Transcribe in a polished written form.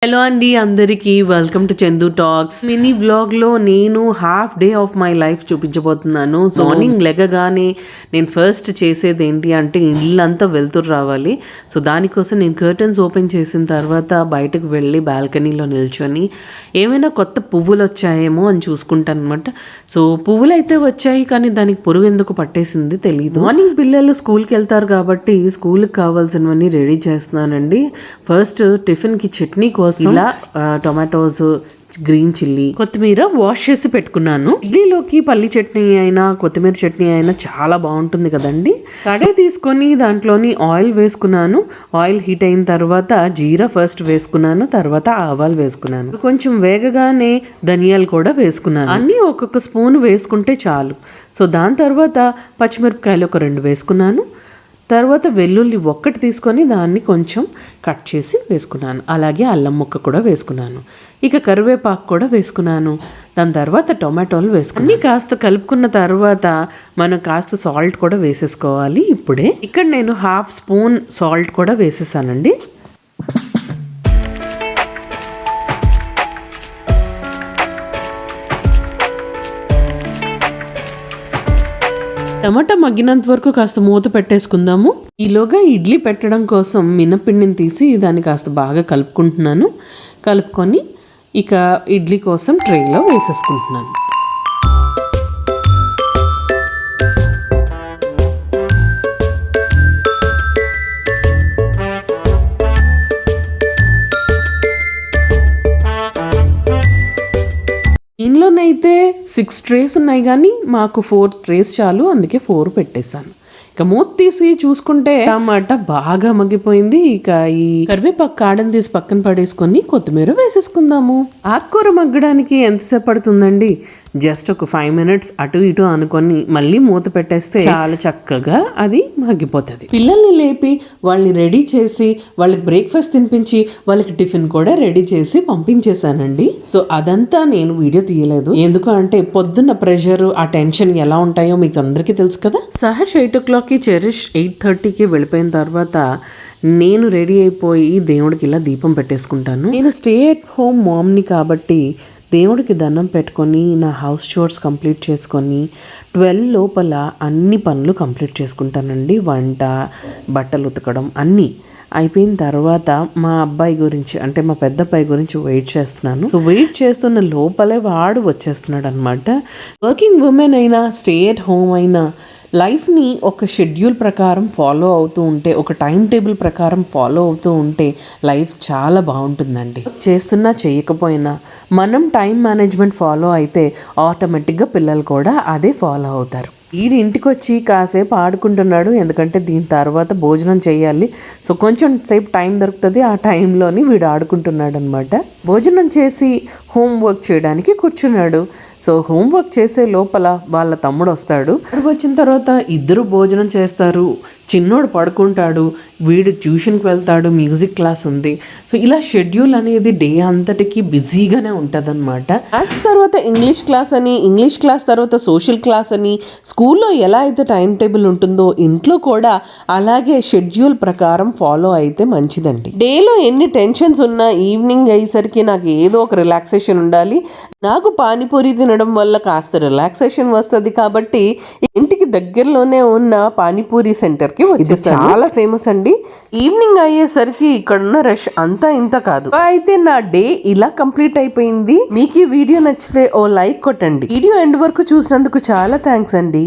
Hello అండి అందరికీ welcome to Chandu talks. Mini blog లో నేను half day of my life చూపించబోతున్నాను. మార్నింగ్ లెగగానే నేను ఫస్ట్ చేసేది ఏంటి అంటే ఇల్లంతా వెళ్తురు రావాలి. సో దానికోసం నేను కర్టన్స్ ఓపెన్ చేసిన తర్వాత బయటకు వెళ్ళి బాల్కనీలో నిల్చొని ఏమైనా కొత్త పువ్వులు వచ్చాయేమో అని చూసుకుంటాను అనమాట. సో పువ్వులు అయితే వచ్చాయి, కానీ దానికి పురుగు ఎందుకు పట్టేసింది తెలియదు. మార్నింగ్ పిల్లలు స్కూల్కి వెళ్తారు కాబట్టి స్కూల్కి కావాల్సినవన్నీ రెడీ చేస్తున్నానండి. ఫస్ట్ టిఫిన్కి చట్నీ కోసం ఇలా టొమాటోస్, గ్రీన్ చిల్లీ, కొత్తిమీర వాష్ చేసి పెట్టుకున్నాను. ఇడ్లీలోకి పల్లి చట్నీ అయినా కొత్తిమీర చట్నీ అయినా చాలా బాగుంటుంది కదండి. కడాయి తీసుకొని దాంట్లోని ఆయిల్ వేసుకున్నాను. ఆయిల్ హీట్ అయిన తర్వాత జీరా ఫస్ట్ వేసుకున్నాను, తర్వాత ఆవాలు వేసుకున్నాను. కొంచెం వేగగానే ధనియాలు కూడా వేసుకున్నాను. అన్నీ ఒక్కొక్క స్పూన్ వేసుకుంటే చాలు. సో దాని తర్వాత పచ్చిమిరపకాయలు ఒక 2 వేసుకున్నాను. తర్వాత వెల్లుల్లి ఒక్కటి తీసుకొని దాన్ని కొంచెం కట్ చేసి వేసుకున్నాను. అలాగే అల్లం ముక్క కూడా వేసుకున్నాను. ఇక కరివేపాకు కూడా వేసుకున్నాను. దాని తర్వాత టొమాటోలు వేసుకుని అన్నీ కాస్త కలుపుకున్న తర్వాత మనం కాస్త సాల్ట్ కూడా వేసేసుకోవాలి. ఇప్పుడే ఇక్కడ నేను 1/2 స్పూన్ సాల్ట్ కూడా వేసేసానండి. టమాటా మగ్గినంత వరకు కాస్త మూత పెట్టేసుకుందాము. ఈలోగా ఇడ్లీ పెట్టడం కోసం మినపిండిని తీసి దాన్ని కాస్త బాగా కలుపుకొని ఇక ఇడ్లీ కోసం ట్రేలో వేసేసుకుంటున్నాను. ఇంట్లోనైతే 6 ట్రేస్ ఉన్నాయి, కానీ మాకు 4 ట్రేస్ చాలు, అందుకే 4 పెట్టేశాను. ఇక మూత తీసి చూసుకుంటే టమాటా బాగా మగ్గిపోయింది. ఇక ఈ కరివేపాకు కాడని తీసి పక్కన పడేసుకొని కొత్తిమీర వేసేసుకుందాము. ఆకుకూర మగ్గడానికి ఎంతసేపు పడుతుందండి? జస్ట్ ఒక 5 మినిట్స్ అటు ఇటు అనుకొని మళ్ళీ మూత పెట్టేస్తే చాలా చక్కగా అది మగ్గిపోతుంది. పిల్లల్ని లేపి వాళ్ళని రెడీ చేసి వాళ్ళకి బ్రేక్ఫాస్ట్ తినిపించి వాళ్ళకి టిఫిన్ కూడా రెడీ చేసి పంపించేశానండి. సో అదంతా నేను వీడియో తీయలేదు, ఎందుకు అంటే పొద్దున్న ప్రెషర్, ఆ టెన్షన్ ఎలా ఉంటాయో మీకు అందరికీ తెలుసు కదా. సహర్ష్ 8 o'clockకి, చెరిష్ 8:30కి వెళ్ళిపోయిన తర్వాత నేను రెడీ అయిపోయి దేవుడికి ఇలా దీపం పెట్టేసుకుంటాను. నేను స్టే ఎట్ హోమ్ మామ్ని కాబట్టి దేవుడికి దండం పెట్టుకొని నా హౌస్ చోర్స్ కంప్లీట్ చేసుకొని 12 లోపల అన్ని పనులు కంప్లీట్ చేసుకుంటానండి. వంట, బట్టలు ఉతకడం అన్నీ అయిపోయిన తర్వాత మా అబ్బాయి గురించి అంటే మా పెద్ద అబ్బాయి గురించి వెయిట్ చేస్తున్నాను. సో వెయిట్ చేస్తున్న లోపలే వాడు వచ్చేస్తున్నాడు అనమాట. వర్కింగ్ ఉమెన్ అయినా స్టే ఎట్ హోమ్ అయినా లైఫ్ని ఒక షెడ్యూల్ ప్రకారం ఫాలో అవుతూ ఉంటే, ఒక టైం టేబుల్ ప్రకారం ఫాలో అవుతూ ఉంటే లైఫ్ చాలా బాగుంటుందండి. చేస్తున్నా చేయకపోయినా మనం టైం మేనేజ్మెంట్ ఫాలో అయితే ఆటోమేటిక్గా పిల్లలు కూడా అదే ఫాలో అవుతారు. వీడి ఇంటికి వచ్చి కాసేపు ఆడుకుంటున్నాడు, ఎందుకంటే దీని తర్వాత భోజనం చేయాలి. సో కొంచెం సేపు టైం దొరుకుతుంది, ఆ టైంలోని వీడు ఆడుకుంటున్నాడు అనమాట. భోజనం చేసి హోంవర్క్ చేయడానికి కూర్చున్నాడు. సో హోంవర్క్ చేసే లోపల వాళ్ళ తమ్ముడు వస్తాడు. వచ్చిన తర్వాత ఇద్దరు భోజనం చేస్తారు, చిన్నోడు పడుకుంటాడు, వీడు ట్యూషన్కి వెళ్తాడు, మ్యూజిక్ క్లాస్ ఉంది. సో ఇలా షెడ్యూల్ అనేది డే అంతటికి బిజీగానే ఉంటుంది అనమాట. మ్యాథ్స్ తర్వాత ఇంగ్లీష్ క్లాస్ అని, ఇంగ్లీష్ క్లాస్ తర్వాత సోషల్ క్లాస్ అని, స్కూల్లో ఎలా అయితే టైం టేబుల్ ఉంటుందో ఇంట్లో కూడా అలాగే షెడ్యూల్ ప్రకారం ఫాలో అయితే మంచిదండి. డేలో ఎన్ని టెన్షన్స్ ఉన్నా ఈవినింగ్ అయ్యేసరికి నాకు ఏదో ఒక రిలాక్సేషన్ ఉండాలి. నాకు పానీపూరి తినడం వల్ల కాస్త రిలాక్సేషన్ వస్తుంది కాబట్టి ఇంటికి దగ్గరలోనే ఉన్న పానీపూరి సెంటర్కి వచ్చేసాను. చాలా ఫేమస్ అండి. ఈవినింగ్ అయ్యేసరికి ఇక్కడున్న రష్ అంతా ఇంత కాదు. అయితే నా డే ఇలా కంప్లీట్ అయిపోయింది. మీకు ఈ వీడియో నచ్చితే ఓ లైక్ కొట్టండి. వీడియో ఎండ్ వరకు చూసినందుకు చాలా థ్యాంక్స్ అండి.